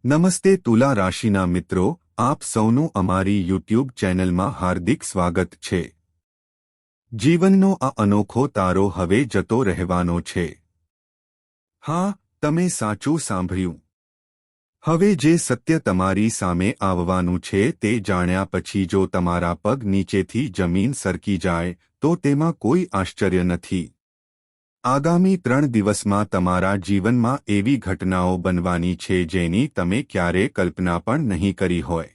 નમસ્તે તુલા રાશિના મિત્રો, આપ સૌનું અમારી યુટ્યુબ ચેનલમાં હાર્દિક સ્વાગત છે। જીવનનો આ અનોખો તારો હવે જતો રહેવાનો છે। હા, તમે સાચું સાંભળ્યું। હવે જે સત્ય તમારી સામે આવવાનું છે તે જાણ્યા પછી જો તમારા પગ નીચેથી જમીન સરકી જાય તો તેમાં કોઈ આશ્ચર્ય નથી। આગામી 3 દિવસમાં તમારા જીવનમાં એવી ઘટનાઓ બનવાની છે જેની તમે ક્યારેય કલ્પના પણ નહીં કરી હોય।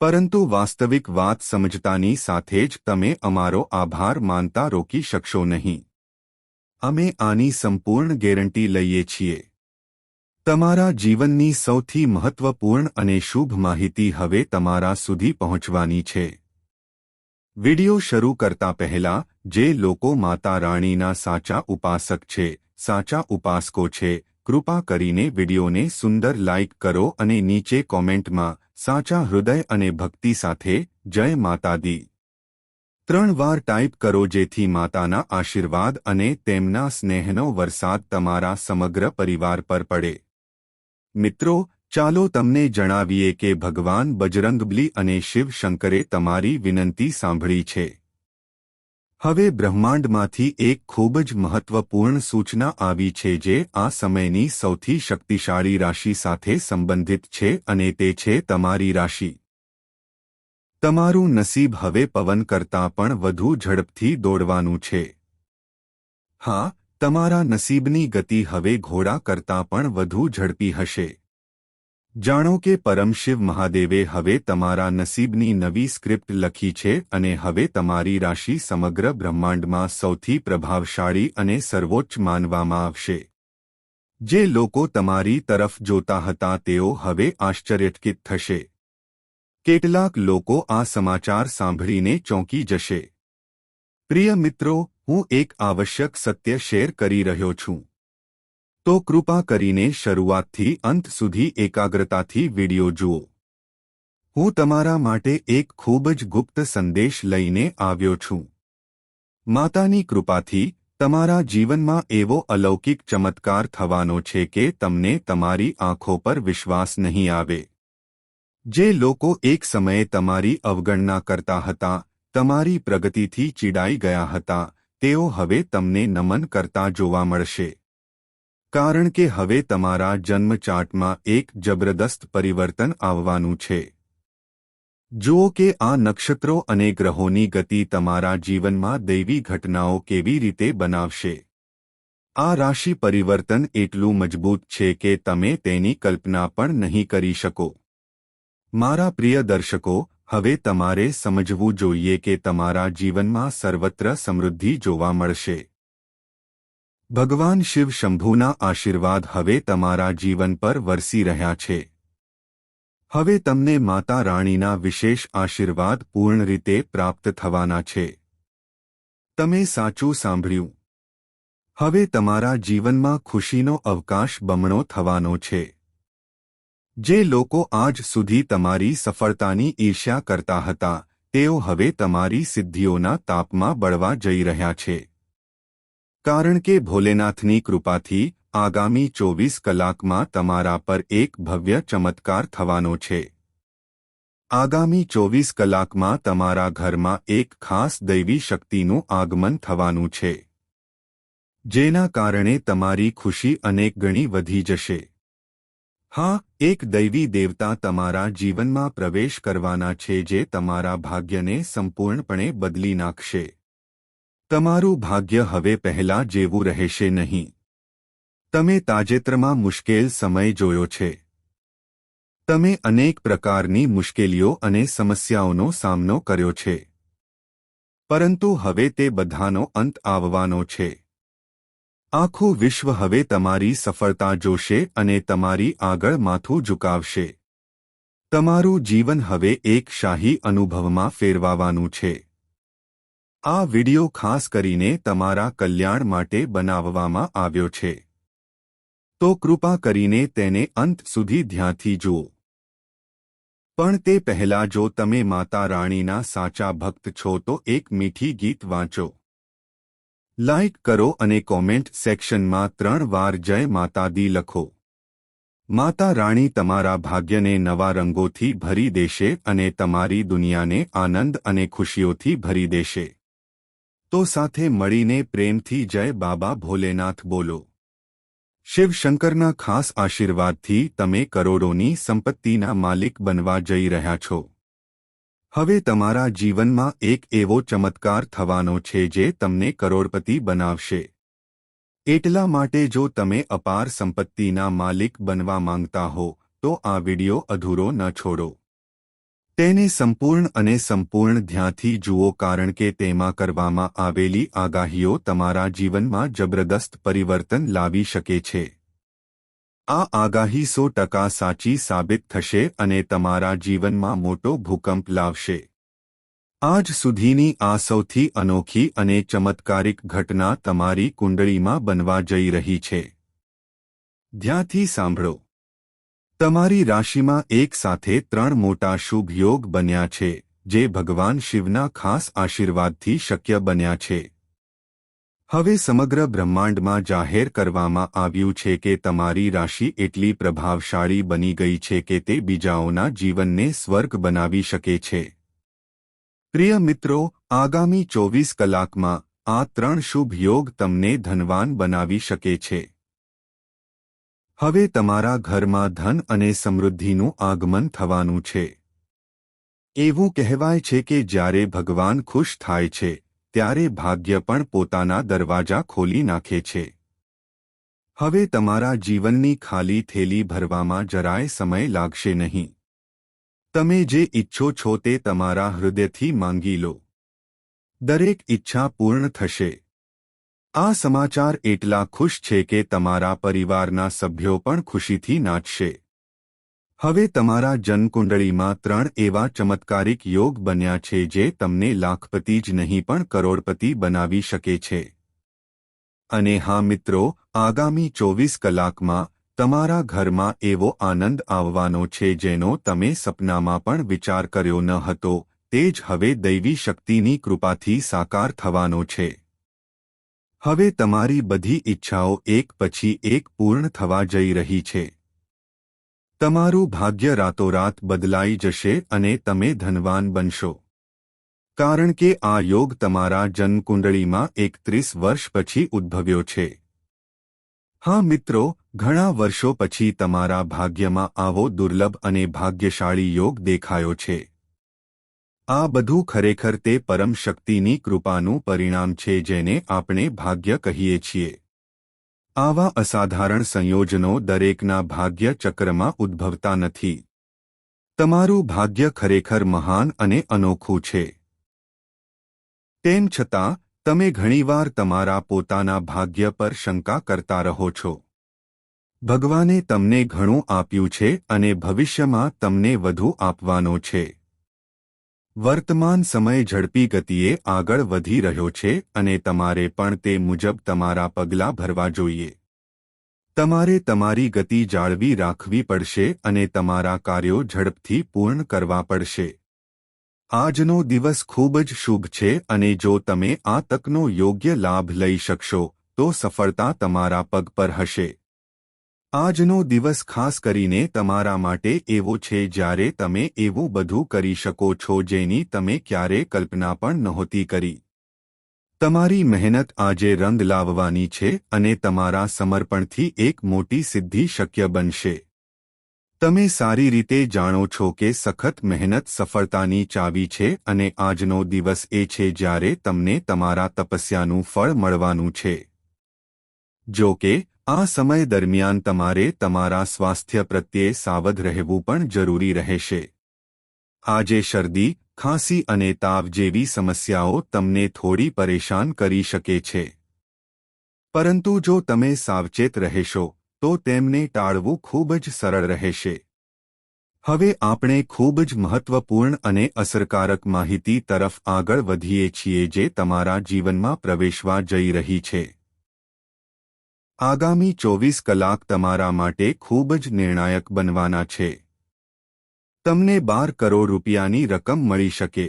પરંતુ વાસ્તવિક વાત સમજતાની સાથે જ તમે અમારો આભાર માનતા રોકી શકશો નહીં। અમે આની સંપૂર્ણ ગેરંટી લઈએ છીએ। તમારા જીવનની સૌથી મહત્વપૂર્ણ અને શુભ માહિતી હવે તમારા સુધી પહોંચવાની છે। વિડિયો શરૂ કરતા પહેલા જે લોકો માતા રાણીના સાચા ઉપાસક છે, સાચા ઉપાસકો છે, કૃપા કરીને વિડિયોને સુંદર લાઇક કરો અને નીચે કોમેન્ટમાં સાચા હૃદય અને ભક્તિ સાથે જય માતા દી 3 વાર ટાઈપ કરો જેથી માતાના આશીર્વાદ અને તેમના સ્નેહનો વરસાદ તમારા સમગ્ર પરિવાર પર પડે। મિત્રો, ચાલો તમને જણાવીએ કે ભગવાન બજરંગબલી અને શિવ શંકરે તમારી વિનંતી સાંભળી છે। હવે બ્રહ્માંડમાંથી એક ખૂબ જ મહત્વપૂર્ણ સૂચના આવી છે જે આ સમયની સૌથી શક્તિશાળી રાશિ સાથે સંબંધિત છે અને તે છે તમારી રાશિ। તમારું નસીબ હવે પવન કરતાં પણ વધુ ઝડપથી દોડવાનું છે। હા, તમારા નસીબની ગતિ હવે ઘોડા કરતાં પણ વધુ ઝડપી હશે। જાણો કે પરમ શિવ મહાદેવે હવે તમારા નસીબની નવી સ્ક્રિપ્ટ લખી છે અને હવે તમારી રાશિ સમગ્ર બ્રહ્માંડમાં સૌથી પ્રભાવશાળી અને સર્વોચ્ચ માનવામાં આવશે। જે લોકો તમારી તરફ જોતા હતા તેઓ હવે આશ્ચર્યચકિત થશે। કેટલાક લોકો આ સમાચાર સાંભળીને ચોંકી જશે। પ્રિય મિત્રો, હું એક આવશ્યક સત્ય શેર કરી રહ્યો છું। તો કૃપા કરીને શરૂઆતથી અંત સુધી એકાગ્રતાથી વિડિયો જુઓ। હું તમારા માટે એક ખૂબ જ ગુપ્ત સંદેશ લઈને આવ્યો છું। માતાની કૃપાથી તમારા જીવનમાં એવો અલૌકિક ચમત્કાર થવાનો છે કે તમને તમારી આંખો પર વિશ્વાસ નહીં આવે। જે લોકો એક સમયે તમારી અવગણના કરતા હતા, તમારી પ્રગતિથી ચીડાઈ ગયા હતા, તેઓ હવે તમને નમન કરતા જોવા મળશે। કારણ કે હવે તમારા જન્મચાર્ટમાં એક જબરદસ્ત પરિવર્તન આવવાનું છે। જુઓ કે આ નક્ષત્રો અને ગ્રહોની ગતિ તમારા જીવનમાં દૈવી ઘટનાઓ કેવી રીતે બનાવશે। આ રાશિ પરિવર્તન એટલું મજબૂત છે કે તમે તેની કલ્પના પણ નહીં કરી શકો। મારા પ્રિય દર્શકો, હવે તમારે સમજવું જોઈએ કે તમારા જીવનમાં સર્વત્ર સમૃદ્ધિ જોવા મળશે। ભગવાન શિવ શંભુના આશીર્વાદ હવે તમારા જીવન પર વરસી રહ્યા છે। હવે તમને માતા રાણીના વિશેષ આશીર્વાદ પૂર્ણ રીતે પ્રાપ્ત થવાના છે। તમે સાચું સાંભળ્યું। હવે તમારા જીવનમાં ખુશીનો અવકાશ બમણો થવાનો છે। જે લોકો આજ સુધી તમારી સફળતાની ઈર્ષ્યા કરતા હતા, તેઓ હવે તમારી સિદ્ધિઓના તાપમાં બળવા જઈ રહ્યા છે। કારણ કે ભોલેનાથની કૃપાથી આગામી 24 કલાકમાં તમારા પર એક ભવ્ય ચમત્કાર થવાનો છે। આગામી 24 કલાકમાં તમારા ઘરમાં એક ખાસ દૈવી શક્તિનું આગમન થવાનું છે, જેના કારણે તમારી ખુશી અનેક ગણી વધી જશે। હા, એક દૈવી દેવતા તમારા જીવનમાં પ્રવેશ કરવાના છે જે તમારા ભાગ્યને સંપૂર્ણપણે બદલી નાખશે। તમારું ભાગ્ય હવે પહેલા જેવું રહેશે નહીં। તમે તાજેતરમાં મુશ્કેલ સમય જોયો છે। તમે અનેક પ્રકારની મુશ્કેલીઓ અને સમસ્યાઓનો સામનો કર્યો છે। પરંતુ હવે તે બધાનો અંત આવવાનો છે। આખું વિશ્વ હવે તમારી સફળતા જોશે અને તમારી આગળ માથું ઝુકાવશે। તમારું જીવન હવે એક શાહી અનુભવમાં ફેરવાવાનું છે। આ વિડિયો ખાસ કરીને તમારા કલ્યાણ માટે બનાવવામાં આવ્યો છે। તો કૃપા કરીને તેને અંત સુધી ધ્યાનથી જુઓ। પણ તે પહેલા જો તમે માતા રાણીના સાચા ભક્ત છો તો એક મીઠી ગીત વાંચો, લાઇક કરો અને કોમેન્ટ સેક્શનમાં 3 વાર જય માતા દી લખો। માતા રાણી તમારા ભાગ્યને નવા રંગોથી ભરી દેશે અને તમારી દુનિયાને આનંદ અને ખુશીઓથી ભરી દેશે. તો સાથે મળીને પ્રેમથી જય બાબા ભોલેનાથ બોલો. શિવ શંકરના ખાસ આશીર્વાદથી તમે કરોડોની સંપત્તિના માલિક બનવા જઈ રહ્યા છો. હવે તમારા જીવનમાં એક એવો ચમત્કાર થવાનો છે જે તમને કરોડપતિ બનાવશે. એટલા માટે જો તમે અપાર સંપત્તિના માલિક બનવા માંગતા હો તો આ વિડિયો અધૂરો ન છોડો. તેને સંપૂર્ણ અને સંપૂર્ણ ધ્યાનથી જુઓ, કારણ કે તેમાં કરવામાં આવેલી આગાહીઓ તમારા જીવનમાં જબરદસ્ત પરિવર્તન લાવી શકે છે. આ આગાહી 100% સાચી સાબિત થશે અને તમારા જીવનમાં મોટો ભૂકંપ લાવશે. આજ સુધીની આ સૌથી અનોખી અને ચમત્કારિક ઘટના તમારી કુંડળીમાં બનવા જઈ રહી છે. ધ્યાનથી સાંભળો. તમારી રાશિમાં એક સાથે 3 મોટા શુભ યોગ બન્યા છે, જે ભગવાન શિવના ખાસ આશીર્વાદથી શક્ય બન્યા છે. હવે સમગ્ર બ્રહ્માંડમાં જાહેર કરવામાં આવ્યું છે કે તમારી રાશિ એટલી પ્રભાવશાળી બની ગઈ છે કે તે બીજાઓના જીવનને સ્વર્ગ બનાવી શકે છે. પ્રિય મિત્રો, આગામી 24 કલાકમાં આ 3 શુભ યોગ તમને ધનવાન બનાવી શકે છે. હવે તમારા ઘરમાં ધન અને સમૃદ્ધિનું આગમન થવાનું છે. એવું કહેવાય છે કે જ્યારે ભગવાન ખુશ થાય છે ત્યારે ભાગ્ય પણ પોતાના દરવાજા ખોલી નાખે છે. હવે તમારા જીવનની ખાલી થેલી ભરવામાં જરાય સમય લાગશે નહીં. તમે જે ઈચ્છો છો તે તમારા હૃદયથી માંગી લો. દરેક ઈચ્છા પૂર્ણ થશે. આ સમાચાર એટલા ખુશ છે કે તમારા પરિવારના સભ્યો પણ ખુશીથી નાચશે. હવે તમારા જન્મકુંડળીમાં 3 એવા ચમત્કારિક યોગ બન્યા છે જે તમને લાખપતિ જ નહીં પણ કરોડપતિ બનાવી શકે છે. અને હા મિત્રો, આગામી 24 કલાકમાં તમારા ઘરમાં એવો આનંદ આવવાનો છે જેનો તમે સપનામાં પણ વિચાર કર્યો ન હતો. તે જ હવે દૈવી શક્તિની કૃપાથી સાકાર થવાનો છે. હવે તમારી બધી ઈચ્છાઓ એક પછી એક પૂર્ણ થવા જઈ રહી છે. તમારું ભાગ્ય રાતોરાત બદલાઈ જશે અને તમે ધનવાન બનશો. કારણ કે આ યોગ તમારા જન્મકુંડળીમાં 31 વર્ષ પછી ઉદ્ભવ્યો છે. હા મિત્રો, ઘણા વર્ષો પછી તમારા ભાગ્યમાં આવો દુર્લભ અને ભાગ્યશાળી યોગ દેખાયો છે. આ બધું ખરેખર તે પરમ શક્તિની કૃપાનું પરિણામ છે જેને આપણે ભાગ્ય કહીએ છીએ. આવા અસાધારણ સંયોજનો દરેકના ભાગ્ય ચક્રમાં ઉદ્ભવતા નથી. તમારું ભાગ્ય ખરેખર મહાન અને અનોખું છે. તેમ છતાં તમે ઘણીવાર તમારા પોતાના ભાગ્ય પર શંકા કરતા રહો છો. ભગવાને તમને ઘણું આપ્યું છે અને ભવિષ્યમાં તમને વધુ આપવાનો છે. વર્તમાન સમય ઝડપી ગતિએ આગળ વધી રહ્યો છે અને તમારે પણ તે મુજબ તમારા પગલાં ભરવા જોઈએ. તમારે તમારી ગતિ જાળવી રાખવી પડશે અને તમારા કાર્યો ઝડપથી પૂર્ણ કરવા પડશે. આજનો દિવસ ખૂબ જ શુભ છે અને જો તમે આ તકનો યોગ્ય લાભ લઈ શકશો તો સફળતા તમારા પગ પર હશે. આજનો દિવસ ખાસ કરીને તમારા માટે એવો છે જ્યારે તમે એવું બધું કરી શકો છો જેની તમે ક્યારે કલ્પના પણ નહોતી કરી. તમારી મહેનત આજે રંગ લાવવાની છે અને તમારા સમર્પણથી એક મોટી સિદ્ધિ શક્ય બનશે. તમે સારી રીતે જાણો છો કે સખત મહેનત સફળતાની ચાવી છે અને આજનો દિવસ એ છે જ્યારે તમને તમારા તપસ્યાનું ફળ મળવાનું છે. જો કે આ સમય દરમિયાન તમારે તમારા સ્વાસ્થ્ય પ્રત્યે સાવધ રહેવું પણ જરૂરી રહેશે. આજે શરદી, ખાંસી અને તાવ જેવી સમસ્યાઓ તમને થોડી પરેશાન કરી શકે છે. પરંતુ જો તમે સાવચેત રહેશો તો તેમને ટાળવું ખૂબ જ સરળ રહેશે. હવે આપણે ખૂબ જ મહત્વપૂર્ણ અને અસરકારક માહિતી તરફ આગળ વધીએ છીએ જે તમારા જીવનમાં પ્રવેશવા જઈ રહી છે. આગામી 24 કલાક તમારા માટે ખૂબ જ નિર્ણાયક બનવાના છે. તમને 12 કરોડ રૂપિયાની રકમ મળી શકે.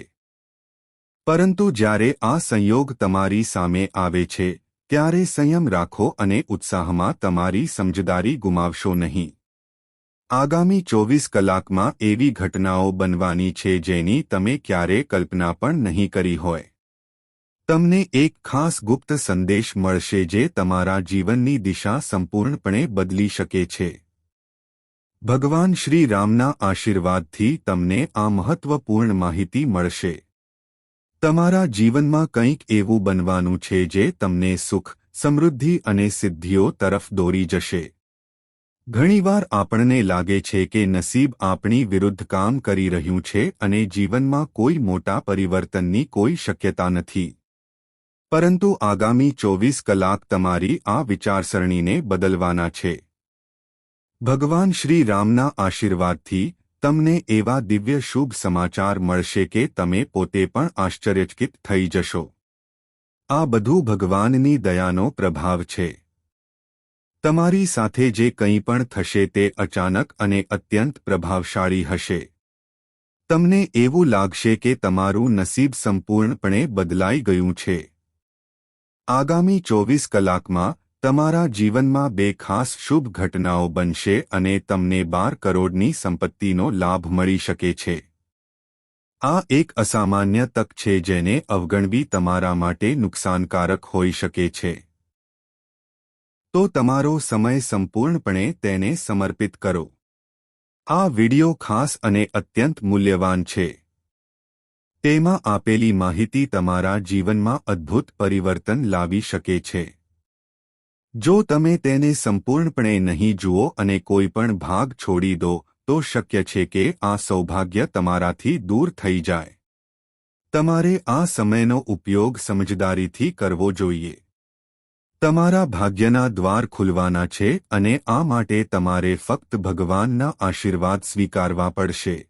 પરંતુ જ્યારે આ સંયોગ તમારી સામે આવે છે ત્યારે સંયમ રાખો અને ઉત્સાહમાં તમારી સમજદારી ગુમાવશો નહીં. આગામી 24 કલાકમાં એવી ઘટનાઓ બનવાની છે જેની તમે ક્યારેય કલ્પના પણ નહીં કરી હોય. તમને એક ખાસ ગુપ્ત સંદેશ મળશે જે તમારા જીવનની દિશા સંપૂર્ણપણે બદલી શકે છે. ભગવાન શ્રી રામના આશીર્વાદથી તમને આ મહત્વપૂર્ણ માહિતી મળશે. તમારા જીવનમાં કંઈક એવું બનવાનું છે જે તમને સુખ, સમૃદ્ધિ અને સિદ્ધિઓ તરફ દોરી જશે. ઘણીવાર આપણને લાગે છે કે નસીબ આપણી વિરુદ્ધ કામ કરી રહ્યું છે અને જીવનમાં કોઈ મોટા પરિવર્તનની કોઈ શક્યતા નથી. પરંતુ આગામી 24 કલાક તમારી આ વિચારસરણીને બદલવાના છે. ભગવાન શ્રી રામના આશીર્વાદથી તમને એવા દિવ્ય શુભ સમાચાર મળશે કે તમે પોતે પણ આશ્ચર્યચકિત થઈ જશો. આ બધું ભગવાનની દયાનો પ્રભાવ છે. તમારી સાથે જે કંઈ પણ થશે તે અચાનક અને અત્યંત પ્રભાવશાળી હશે. તમને એવું લાગશે કે તમારું નસીબ સંપૂર્ણપણે બદલાઈ ગયું છે. આગામી 24 કલાકમાં તમારા જીવનમાં બે ખાસ શુભ ઘટનાઓ બનશે અને તમને 12 કરોડની સંપત્તિનો લાભ મળી શકે છે. આ એક અસામાન્ય તક છે જેને અવગણવી તમારા માટે નુકસાનકારક હોઈ શકે છે. તો તમારો સમય સંપૂર્ણપણે તેને સમર્પિત કરો. આ વિડિયો ખાસ અને અત્યંત મૂલ્યવાન છે. તેમાં આપેલી માહિતી તમારા જીવનમાં અદ્ભુત પરિવર્તન લાવી શકે છે. જો તમે તેને સંપૂર્ણપણે નહીં જુઓ અને કોઈ પણ ભાગ છોડી દો તો શક્ય છે કે આ સૌભાગ્ય તમારાથી દૂર થઈ જાય. તમારે આ સમયનો ઉપયોગ સમજદારીથી કરવો જોઈએ. તમારા ભાગ્યના દ્વાર ખુલવાના છે અને આ માટે તમારે ફક્ત ભગવાનના આશીર્વાદ સ્વીકારવા પડશે.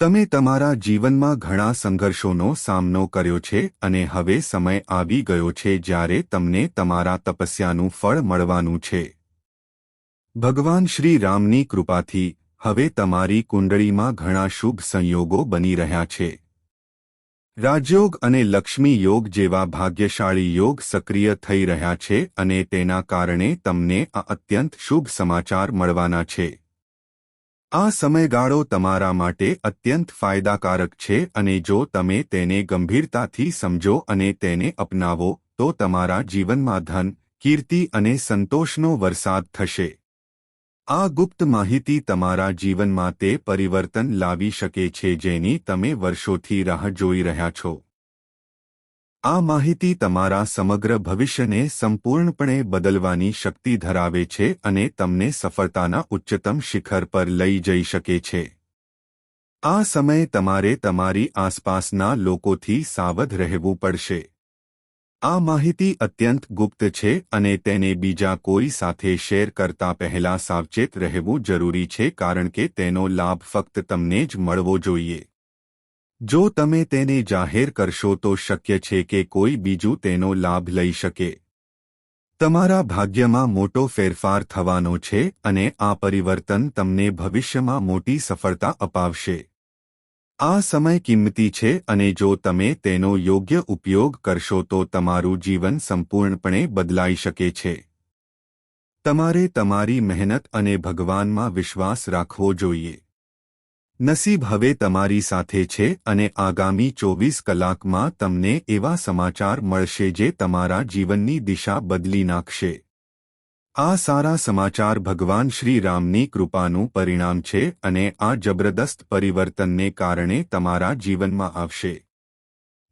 તમે તમારા જીવનમાં ઘણા સંઘર્ષોનો સામનો કર્યો છે અને હવે સમય આવી ગયો છે જ્યારે તમને તમારા તપસ્યાનું ફળ મળવાનું છે. ભગવાન શ્રી રામની કૃપાથી હવે તમારી કુંડળીમાં ઘણા શુભ સંયોગો બની રહ્યા છે. રાજયોગ અને લક્ષ્મી યોગ જેવા ભાગ્યશાળી યોગ સક્રિય થઈ રહ્યા છે અને તેના કારણે તમને આ અત્યંત શુભ સમાચાર મળવાના છે. આ સમયગાળો તમારા માટે અત્યંત ફાયદાકારક છે અને જો તમે તેને ગંભીરતાથી સમજો અને તેને અપનાવો તો તમારા જીવનમાં ધન, કીર્તિ અને સંતોષનો વરસાદ થશે. આ ગુપ્ત માહિતી તમારા જીવનમાં તે પરિવર્તન લાવી શકે છે જેની તમે વર્ષોથી રાહ જોઈ રહ્યા છો. આ માહિતી તમારા સમગ્ર ભવિષ્યને સંપૂર્ણપણે બદલવાની શક્તિ ધરાવે છે અને તમને સફળતાના ઉચ્ચતમ શિખર પર લઈ જઈ શકે છે. આ સમયે તમારે તમારી આસપાસના લોકોથી સાવધ રહેવું પડશે. આ માહિતી અત્યંત ગુપ્ત છે અને તેને બીજા કોઈ સાથે શેર કરતા પહેલા સાવચેત રહેવું જરૂરી છે કારણ કે તેનો લાભ ફક્ત તમને જ મળવો જોઈએ. જો તમે તેને જાહેર કરશો તો શક્ય છે કે કોઈ બીજું તેનો લાભ લઈ શકે. તમારા ભાગ્યમાં મોટો ફેરફાર થવાનો છે અને આ પરિવર્તન તમને ભવિષ્યમાં મોટી સફળતા અપાવશે. આ સમય કિંમતી છે અને જો તમે તેનો યોગ્ય ઉપયોગ કરશો તો તમારું જીવન સંપૂર્ણપણે બદલાઈ શકે છે. તમારે તમારી મહેનત અને ભગવાનમાં વિશ્વાસ રાખવો જોઈએ. નસીબ હવે તમારી સાથે છે અને આગામી 24 કલાકમાં તમને એવા સમાચાર મળશે જે તમારા જીવનની દિશા બદલી નાખશે. આ સારા સમાચાર ભગવાન શ્રી રામની કૃપાનું પરિણામ છે અને આ જબરદસ્ત પરિવર્તનને કારણે તમારા જીવનમાં આવશે.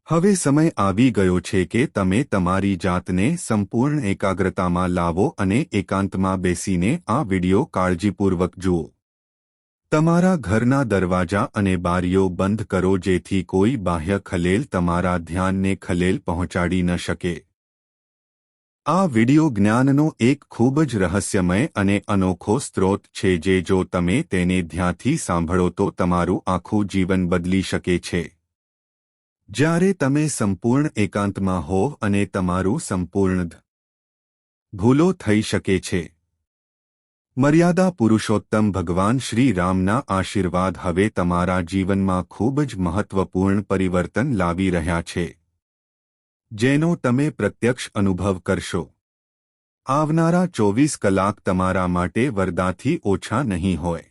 હવે સમય આવી ગયો છે કે તમે તમારી જાતને સંપૂર્ણ એકાગ્રતામાં લાવો અને એકાંતમાં બેસીને આ વિડિયો કાળજીપૂર્વક જુઓ. તમારા ઘરના દરવાજા અને બારીઓ બંધ કરો જેથી કોઈ બાહ્ય ખલેલ તમારા ધ્યાનને ખલેલ પહોંચાડી ન શકે. આ વિડિયો જ્ઞાનનો એક ખૂબ જ રહસ્યમય અને અનોખો સ્ત્રોત છે જે જો તમે તેને ધ્યાનથી સાંભળો તો તમારું આખું જીવન બદલી શકે છે. જ્યારે તમે સંપૂર્ણ એકાંતમાં હોવ અને તમારું સંપૂર્ણ ભૂલો થઈ શકે છે. મર્યાદા પુરુષોત્તમ ભગવાન શ્રી રામના આશીર્વાદ હવે તમારા જીવનમાં ખૂબ જ મહત્વપૂર્ણ પરિવર્તન લાવી રહ્યા છે. જેનો તમે પ્રત્યક્ષ અનુભવ કરશો. આવનારા 24 કલાક તમારા માટે વરદાનથી ઓછા નહીં હોય.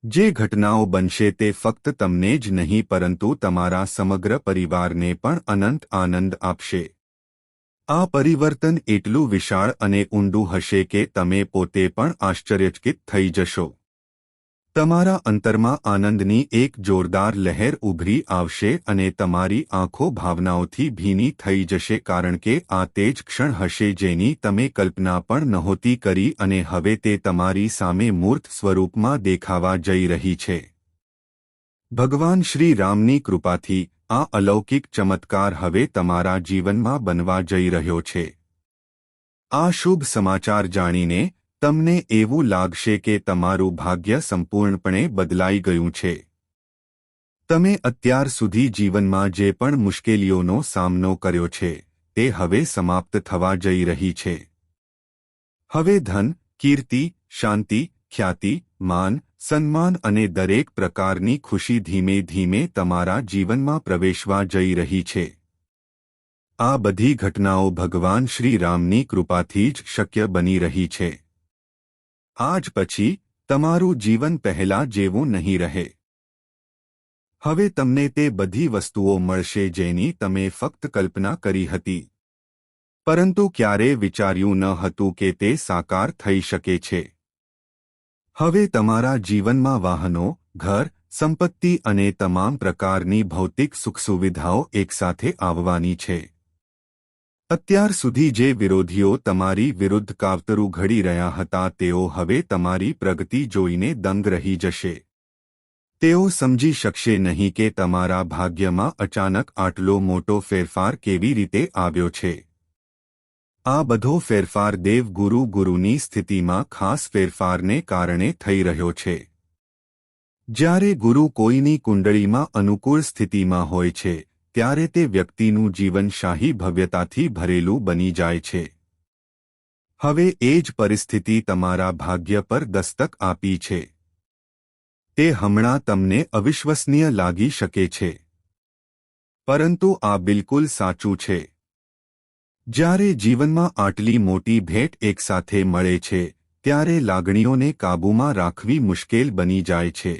જે ઘટનાઓ બનશે તે ફક્ત તમને જ નહીં પરંતુ તમારા સમગ્ર પરિવારને પણ અનંત આનંદ આપશે. આ પરિવર્તન એટલું વિશાળ અને ઊંડું હશે કે તમે પોતે પણ આશ્ચર્યચકિત થઈ જશો. તમારા અંતરમાં આનંદની એક જોરદાર લહેર ઉભરી આવશે અને તમારી આંખો ભાવનાઓથી ભીની થઈ જશે કારણ કે આ તે જ ક્ષણ હશે જેની તમે કલ્પના પણ નહોતી કરી અને હવે તે તમારી સામે મૂર્ત સ્વરૂપમાં દેખાવા જઈ રહી છે. ભગવાન શ્રી રામની કૃપાથી આ અલૌકિક ચમત્કાર હવે તમારા જીવનમાં બનવા જઈ રહ્યો છે. આ શુભ સમાચાર જાણીને તમને એવું લાગશે કે તમારું ભાગ્ય સંપૂર્ણપણે બદલાઈ ગયું છે. તમે અત્યાર સુધી જીવનમાં જે પણ મુશ્કેલીઓનો સામનો કર્યો છે તે હવે સમાપ્ત થવા જઈ રહી છે. હવે ધન, કીર્તિ, શાંતિ, ખ્યાતિ, માન, સન્માન અને દરેક પ્રકારની ખુશી ધીમે ધીમે તમારા જીવનમાં પ્રવેશવા જઈ રહી છે. આ બધી ઘટનાઓ ભગવાન શ્રી રામની કૃપાથી જ શક્ય બની રહી છે. આજ પછી તમારું જીવન પહેલા જેવું નહીં રહે. હવે તમને તે બધી વસ્તુઓ મળશે જેની તમે ફક્ત કલ્પના કરી હતી, પરંતુ ક્યારેય વિચાર્યું ન હતું કે તે સાકાર થઈ શકે છે. હવે તમારા જીવનમાં વાહનો, ઘર, સંપત્તિ અને તમામ પ્રકારની ભૌતિક સુખસુવિધાઓ એકસાથે આવવાની છે. અત્યાર સુધી જે વિરોધીઓ તમારી વિરુદ્ધ કાવતરું ઘડી રહ્યા હતા તેઓ હવે તમારી પ્રગતિ જોઈને દંગ રહી જશે. તેઓ સમજી શકશે નહીં કે તમારા ભાગ્યમાં અચાનક આટલો મોટો ફેરફાર કેવી રીતે આવ્યો છે. આ બધો ફેરફાર દેવગુરુ ગુરુની સ્થિતિમાં ખાસ ફેરફારને કારણે થઈ રહ્યો છે. જ્યારે ગુરુ કોઈની કુંડળીમાં અનુકૂળ સ્થિતિમાં હોય છે ત્યારે તે વ્યક્તિનું જીવન શાહી ભવ્યતાથી ભરેલું બની જાય છે. હવે એ જ પરિસ્થિતિ તમારા ભાગ્ય પર દસ્તક આપી છે. તે હમણાં તમને અવિશ્વસનીય લાગી શકે છે, પરંતુ આ બિલકુલ સાચું છે. જ્યારે જીવનમાં આટલી મોટી ભેટ એકસાથે મળે છે ત્યારે લાગણીઓને કાબૂમાં રાખવી મુશ્કેલ બની જાય છે.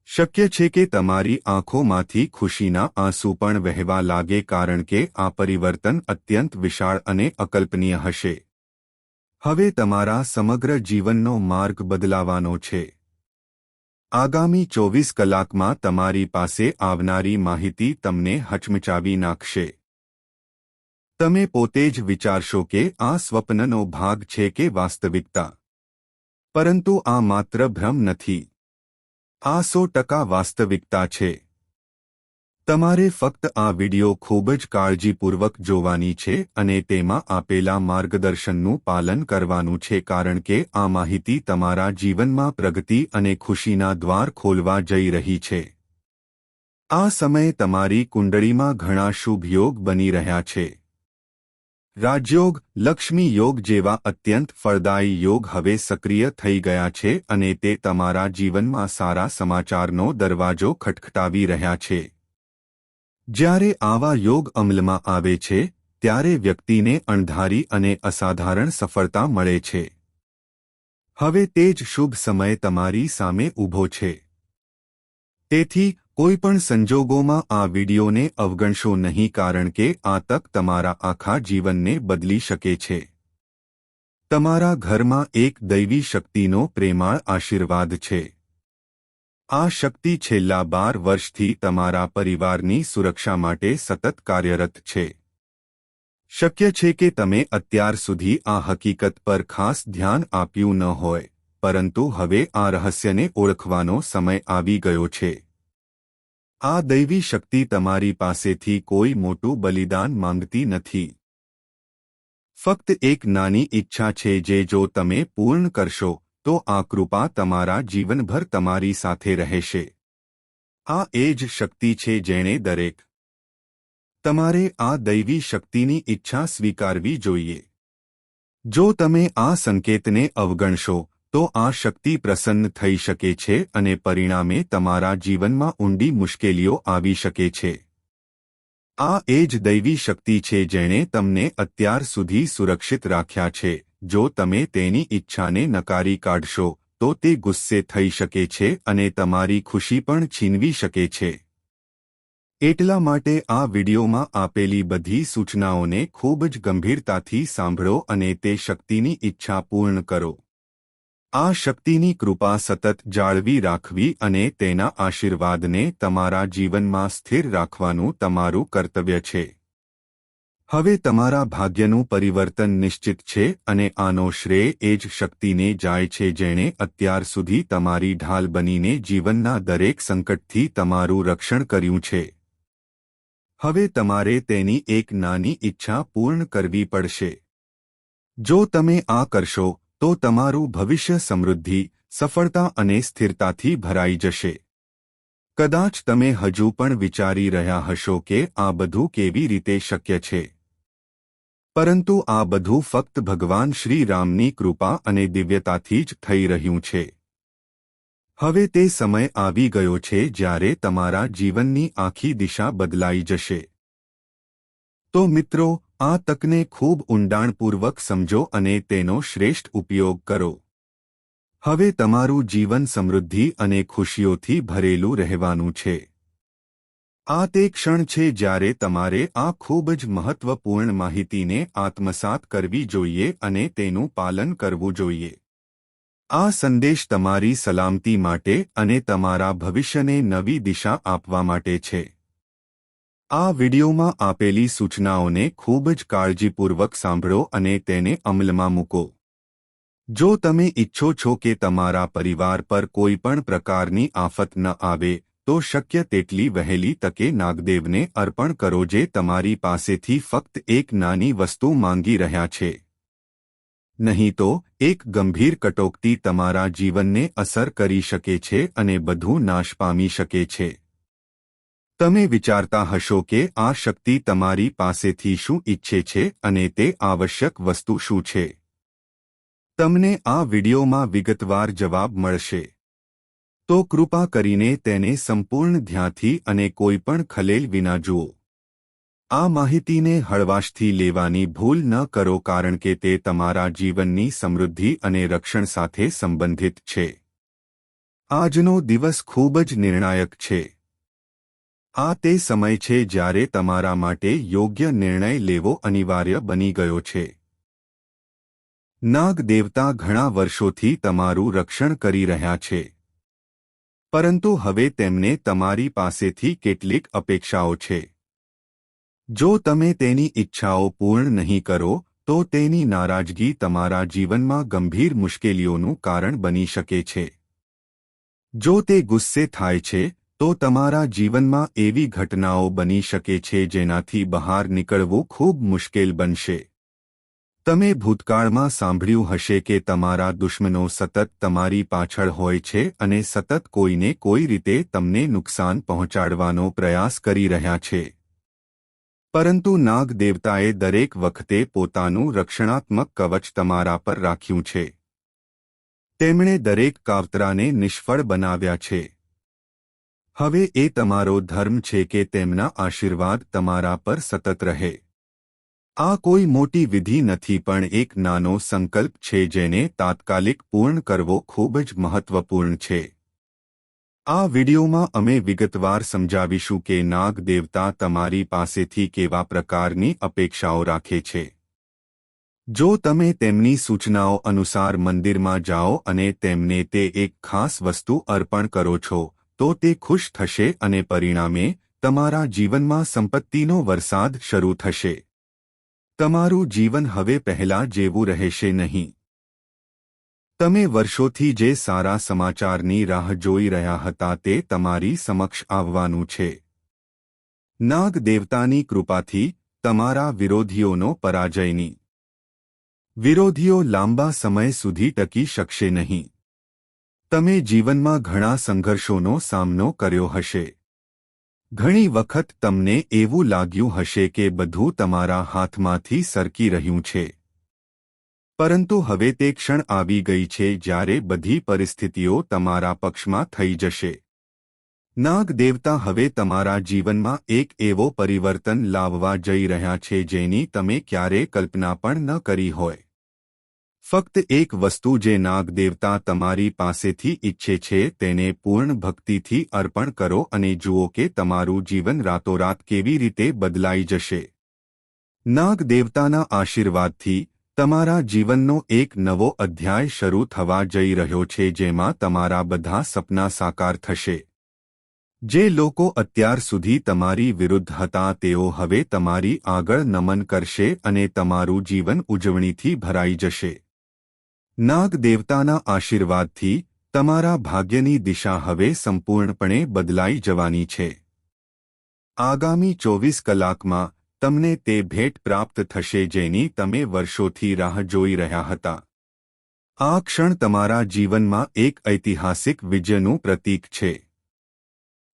શક્ય છે કે તમારી આંખોમાંથી ખુશીના આંસુ પણ વહેવા લાગે કારણ કે આ પરિવર્તન અત્યંત વિશાળ અને અકલ્પનીય હશે. હવે તમારા સમગ્ર જીવનનો માર્ગ બદલાવાનો છે. આગામી 24 કલાકમાં તમારી પાસે આવનારી માહિતી તમને હચમચાવી નાખશે. તમે પોતે જ વિચારશો કે આ સ્વપ્નનો ભાગ છે કે વાસ્તવિકતા. પરંતુ આ માત્ર ભ્રમ નથી. આ 100% વાસ્તવિકતા છે. તમારે ફક્ત આ વિડિયો ખૂબ જ કાળજીપૂર્વક જોવાની છે અને તેમાં આપેલા માર્ગદર્શનનું પાલન કરવાનું છે કારણ કે આ માહિતી તમારા જીવનમાં પ્રગતિ અને ખુશીના દ્વાર ખોલવા જઈ રહી છે. આ સમયે તમારી કુંડળીમાં ઘણા શુભ યોગ બની રહ્યા છે. રાજયોગ, લક્ષ્મી યોગ જેવા અત્યંત ફળદાયી યોગ હવે સક્રિય થઈ ગયા છે અને તે તમારા જીવનમાં સારા સમાચારનો દરવાજો ખટખટાવી રહ્યા છે. જ્યારે આવા યોગ અમલમાં આવે છે ત્યારે વ્યક્તિને અણધારી અને અસાધારણ સફળતા મળે છે. હવે તે જ શુભ સમય તમારી સામે ઊભો છે. તેથી કોઈપણ સંજોગોમાં આ વિડિયોને અવગણશો નહીં કારણ કે આ તક તમારા આખા જીવનને બદલી શકે છે. તમારા ઘરમાં એક દૈવી શક્તિનો પ્રેમાળ આશીર્વાદ છે. આ શક્તિ છેલ્લા 12 વર્ષથી તમારા પરિવારની સુરક્ષા માટે સતત કાર્યરત છે. શક્ય છે કે તમે અત્યાર સુધી આ હકીકત પર ખાસ ધ્યાન આપ્યું ન હોય, પરંતુ હવે આ રહસ્યને ઓળખવાનો સમય આવી ગયો છે. આ દૈવી શક્તિ તમારી પાસેથી કોઈ મોટું બલિદાન માંગતી નથી. ફક્ત એક નાની ઈચ્છા છે જે જો તમે પૂર્ણ કરશો તો આ કૃપા તમારા જીવનભર તમારી સાથે રહેશે. આ એ જ શક્તિ છે જેણે દરેક તમારે આ દૈવી શક્તિની ઈચ્છા સ્વીકારવી જોઈએ. જો તમે આ સંકેતને અવગણશો તો આ શક્તિ પ્રસન્ન થઈ શકે છે અને પરિણામે તમારા જીવનમાં ઊંડી મુશ્કેલીઓ આવી શકે છે. આ એ જ દૈવી શક્તિ છે જેણે તમને અત્યાર સુધી સુરક્ષિત રાખ્યા છે. જો તમે તેની ઈચ્છાને નકારી કાઢશો તો તે ગુસ્સે થઈ શકે છે અને તમારી ખુશી પણ છીનવી શકે છે. એટલા માટે આ વિડિયોમાં આપેલી બધી સૂચનાઓને ખૂબ જ ગંભીરતાથી સાંભળો અને તે શક્તિની ઈચ્છા પૂર્ણ કરો. આ શક્તિની કૃપા સતત જાળવી રાખવી અને તેના આશીર્વાદને તમારા જીવનમાં સ્થિર રાખવાનું તમારું કર્તવ્ય છે. હવે તમારા ભાગ્યનું પરિવર્તન નિશ્ચિત છે અને આનો શ્રેય એ જ શક્તિને જાય છે જેણે અત્યાર સુધી તમારી ઢાલ બનીને જીવનના દરેક સંકટથી તમારું રક્ષણ કર્યું છે. હવે તમારે તેની એક નાની ઈચ્છા પૂર્ણ કરવી પડશે. જો તમે આ કરશો તો તમારું ભવિષ્ય સમૃદ્ધિ, સફળતા અને સ્થિરતાથી ભરાઈ જશે. કદાચ તમે હજુ પણ વિચારી રહ્યા હશો કે આ બધું કેવી રીતે શક્ય છે. પરંતુ આ બધું ફક્ત ભગવાન શ્રી રામની કૃપા અને દિવ્યતાથી જ થઈ રહ્યું છે. હવે તે સમય આવી ગયો છે જ્યારે તમારા જીવનની આખી દિશા બદલાઈ જશે. તો મિત્રો, આ તકને ખૂબ ઊંડાણપૂર્વક સમજો અને તેનો શ્રેષ્ઠ ઉપયોગ કરો. હવે તમારું જીવન સમૃદ્ધિ અને ખુશીઓથી ભરેલું રહેવાનું છે. આ તે ક્ષણ છે જ્યારે તમારે આ ખૂબ જ મહત્વપૂર્ણ માહિતીને આત્મસાત કરવી જોઈએ અને તેનું પાલન કરવું જોઈએ. આ સંદેશ તમારી સલામતી માટે અને તમારા ભવિષ્યને નવી દિશા આપવા માટે છે. આ વિડિયોમાં આપેલી સૂચનાઓને ખૂબ જ કાળજીપૂર્વક સાંભળો અને તેને અમલમાં મૂકો. જો તમે ઈચ્છો છો કે તમારા પરિવાર પર કોઈ પણ પ્રકારની આફત ન આવે તો શક્ય તેટલી વહેલી તકે નાગદેવને અર્પણ કરો જે તમારી પાસેથી ફક્ત એક નાની વસ્તુ માંગી રહ્યા છે. નહીં તો એક ગંભીર કટોકટી તમારા જીવનને અસર કરી શકે છે અને બધું નાશ પામી શકે છે. તમે વિચારતા હશો કે આ શક્તિ તમારી પાસેથી શું ઈચ્છે છે અને તે આવશ્યક વસ્તુ શું છે. તમને આ વિડિયોમાં વિગતવાર જવાબ મળશે. તો કૃપા કરીને તેને સંપૂર્ણ ધ્યાનથી અને કોઈપણ ખલેલ વિના જુઓ. આ માહિતીને હળવાશથી લેવાની ભૂલ ન કરો કારણ કે તે તમારા જીવનની સમૃદ્ધિ અને રક્ષણ સાથે સંબંધિત છે. આજનો દિવસ ખૂબ જ નિર્ણાયક છે. આ તે સમય છે જ્યારે તમારા માટે યોગ્ય નિર્ણય લેવો અનિવાર્ય બની ગયો છે. નાગ દેવતા ઘણા વર્ષોથી તમારું રક્ષણ કરી રહ્યા છે. પરંતુ હવે તેમને તમારી પાસેથી કેટલીક અપેક્ષાઓ છે. જો તમે તેની ઈચ્છાઓ પૂર્ણ નહીં કરો તો તેની નારાજગી તમારા જીવનમાં ગંભીર મુશ્કેલીઓનું કારણ બની શકે છે. જો તે ગુસ્સે થાય છે તો તમારા જીવનમાં એવી ઘટનાઓ બની શકે છે જેનાથી બહાર નીકળવું ખૂબ મુશ્કેલ બનશે. તમે ભૂતકાળમાં સાંભળ્યું હશે કે તમારા દુશ્મનો સતત તમારી પાછળ હોય છે અને સતત કોઈને કોઈ રીતે તમને નુકસાન પહોંચાડવાનો પ્રયાસ કરી રહ્યા છે. પરંતુ નાગ દેવતાએ દરેક વખતે પોતાનું રક્ષણાત્મક કવચ તમારા પર રાખ્યું છે. તેમણે દરેક કાવતરાને નિષ્ફળ બનાવ્યા છે. હવે એ તમારો ધર્મ છે કે તેમના આશીર્વાદ તમારા પર સતત રહે. આ કોઈ મોટી વિધિ નથી પણ એક નાનો સંકલ્પ છે જેને તાત્કાલિક પૂર્ણ કરવો ખૂબ જ મહત્વપૂર્ણ છે. આ વિડિયોમાં અમે વિગતવાર સમજાવીશું કે નાગ દેવતા તમારી પાસેથી કેવા પ્રકારની અપેક્ષાઓ રાખે છે. જો તમે તેમની સૂચનાઓ અનુસાર મંદિરમાં જાઓ અને તેમને તે એક ખાસ વસ્તુ અર્પણ કરો છો તો તે ખુશ થશે અને પરિણામે તમારા જીવનમાં સંપત્તિનો વરસાદ શરૂ થશે. તમારું જીવન હવે પહેલા જેવું રહેશે નહીં. તમે વર્ષોથી જે સારા સમાચારની રાહ જોઈ રહ્યા હતા તે તમારી સમક્ષ આવવાનું છે. નાગ દેવતાની કૃપાથી તમારા વિરોધીઓનો પરાજયની. વિરોધીઓ લાંબા સમય સુધી ટકી શકશે નહીં. તમે જીવનમાં ઘણા સંઘર્ષોનો સામનો કર્યો હશે. ઘણી વખત તમને એવું લાગ્યું હશે કે બધું તમારા હાથમાંથી સરકી રહ્યું છે. પરંતુ હવે તે ક્ષણ આવી ગઈ છે જ્યારે બધી પરિસ્થિતિઓ તમારા પક્ષમાં થઈ જશે. નાગ દેવતા હવે તમારા જીવનમાં એક એવો પરિવર્તન લાવવા જઈ રહ્યા છે જેની તમે ક્યારેય કલ્પના પણ ન કરી હોય. ફક્ત એક વસ્તુ જે નાગ દેવતા તમારી પાસેથી ઈચ્છે છે તેને પૂર્ણ ભક્તિથી અર્પણ કરો અને જુઓ કે તમારું જીવન રાતોરાત કેવી રીતે બદલાઈ જશે. નાગ દેવતાના આશીર્વાદથી તમારા જીવનનો એક નવો અધ્યાય શરૂ થવા જઈ રહ્યો છે જેમાં તમારા બધા સપના સાકાર થશે. જે લોકો અત્યાર સુધી તમારી વિરુદ્ધ હતા તેઓ હવે તમારી આગળ નમન કરશે અને તમારું જીવન ઉજવણીથી ભરાઈ જશે. નાગ દેવતાના આશીર્વાદથી તમારા ભાગ્યની દિશા હવે સંપૂર્ણપણે બદલાઈ જવાની છે. આગામી 24 કલાકમાં તમને તે ભેટ પ્રાપ્ત થશે જેની તમે વર્ષોથી રાહ જોઈ રહ્યા હતા. આ ક્ષણ તમારા જીવનમાં એક ઐતિહાસિક વિજયનું પ્રતીક છે.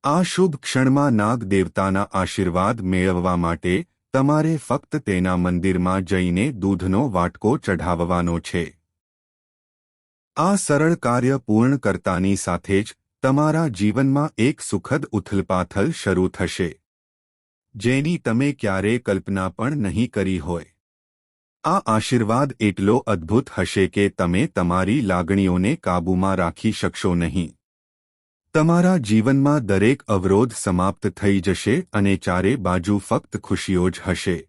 આ શુભ ક્ષણમાં નાગ દેવતાના આશીર્વાદ મેળવવા માટે તમારે ફક્ત તેના મંદિરમાં જઈને દૂધનો વાટકો ચઢાવવાનો છે. આ સરળ કાર્ય પૂર્ણ કરતાની સાથે જ તમારા જીવનમાં એક સુખદ ઉથલપાથલ શરૂ થશે જેની તમે ક્યારેય કલ્પના પણ નહીં કરી હોય. આ આશીર્વાદ એટલો અદ્ભુત હશે કે તમે તમારી લાગણીઓને કાબૂમાં રાખી શકશો નહીં. તમારા જીવનમાં દરેક અવરોધ સમાપ્ત થઈ જશે અને ચારે બાજુ ફક્ત ખુશીઓ જ હશે.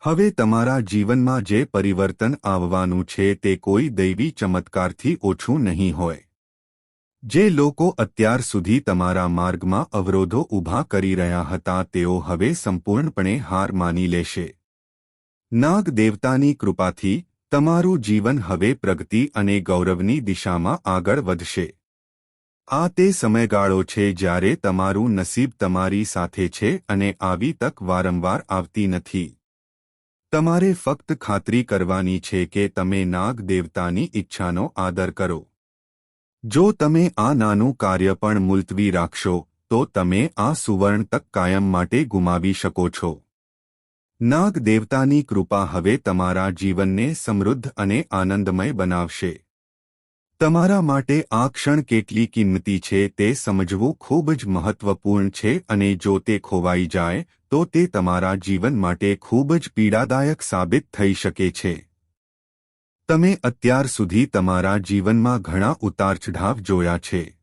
હવે તમારા જીવનમાં જે પરિવર્તન આવવાનું છે તે કોઈ દૈવી ચમત્કારથી ઓછું નહીં હોય. જે લોકો અત્યાર સુધી તમારા માર્ગમાં અવરોધો ઊભા કરી રહ્યા હતા તેઓ હવે સંપૂર્ણપણે હાર માની લેશે. નાગ દેવતાની કૃપાથી તમારું જીવન હવે પ્રગતિ અને ગૌરવની દિશામાં આગળ વધશે. આ તે સમયગાળો છે જ્યારે તમારું નસીબ તમારી સાથે છે અને આવી તક વારંવાર આવતી નથી. તમારે ફક્ત ખાતરી કરવાની છે કે તમે નાગ દેવતાની ઈચ્છાનો આદર કરો. જો તમે આ નાનું કાર્ય પણ મુલતવી રાખશો તો તમે આ સુવર્ણ તક કાયમ માટે ગુમાવી શકો છો. નાગ દેવતાની કૃપા હવે તમારા જીવનને સમૃદ્ધ અને આનંદમય બનાવશે. તમારા માટે આ ક્ષણ કેટલી કિંમતી છે તે સમજવું ખૂબ જ મહત્વપૂર્ણ છે અને જો તે ખોવાઈ જાય તો તે તમારા જીવન માટે ખૂબ જ પીડાદાયક સાબિત થઈ શકે છે. તમે અત્યાર સુધી તમારા જીવનમાં ઘણા ઉતાર-ચઢાવ જોયા છે.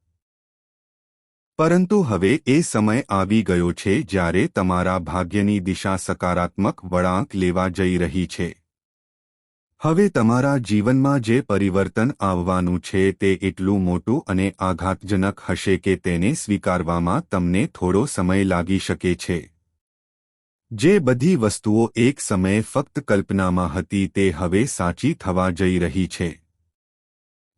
પરંતુ હવે એ સમય આવી ગયો છે જ્યારે તમારા ભાગ્યની દિશા સકારાત્મક વળાંક લેવા જઈ રહી છે. હવે તમારા જીવનમાં જે પરિવર્તન આવવાનું છે તે એટલું મોટું અને આઘાતજનક હશે કે તેને સ્વીકારવામાં તમને થોડો સમય લાગી શકે છે. જે બધી વસ્તુઓ એક સમયે ફક્ત કલ્પનામાં હતી તે હવે સાચી થવા જઈ રહી છે.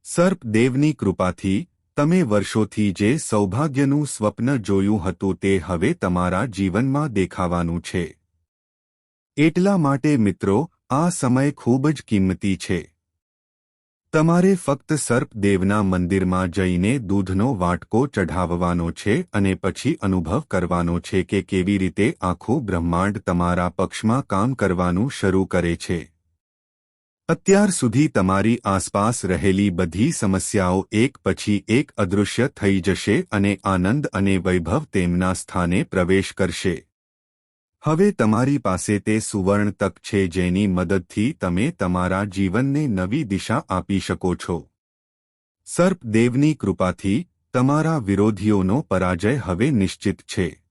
સર્પ દેવની કૃપાથી તમે વર્ષોથી જે સૌભાગ્યનું સ્વપ્ન જોયું હતું તે હવે તમારા જીવનમાં દેખાવાનું છે. એટલા માટે મિત્રો, આ સમય ખૂબ જ કિંમતી છે. તમારે ફક્ત સર્પ દેવના મંદિરમાં જઈને દૂધનો વાટકો ચઢાવવાનો છે અને પછી અનુભવ કરવાનો છે કે કેવી રીતે આખું બ્રહ્માંડ તમારા પક્ષમાં કામ કરવાનું શરૂ કરે છે. અત્યાર સુધી તમારી આસપાસ રહેલી બધી સમસ્યાઓ એક પછી એક અદૃશ્ય થઈ જશે અને આનંદ અને વૈભવ તેમના સ્થાને પ્રવેશ કરશે. હવે તમારી પાસે તે સુવર્ણ તક છે જેની મદદથી તમે તમારા જીવનને નવી દિશા આપી શકો છો. સર્પ દેવની કૃપાથી તમારા વિરોધીઓનો પરાજય હવે નિશ્ચિત છે.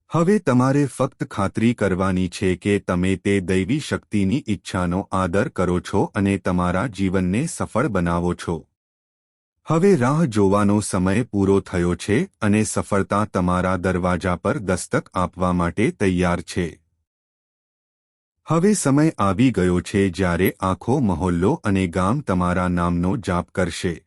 હવે તમારે ફક્ત ખાતરી કરવાની છે કે તમે તે દૈવી શક્તિની ઈચ્છાનો આદર કરો છો અને તમારા જીવનને સફળ બનાવો છો. હવે રાહ જોવાનો સમય પૂરો થયો છે અને સફળતા તમારા દરવાજા પર દસ્તક આપવા માટે તૈયાર છે. હવે સમય આવી ગયો છે જ્યારે આખો મહોલ્લો અને ગામ તમારા નામનો જાપ કરશે.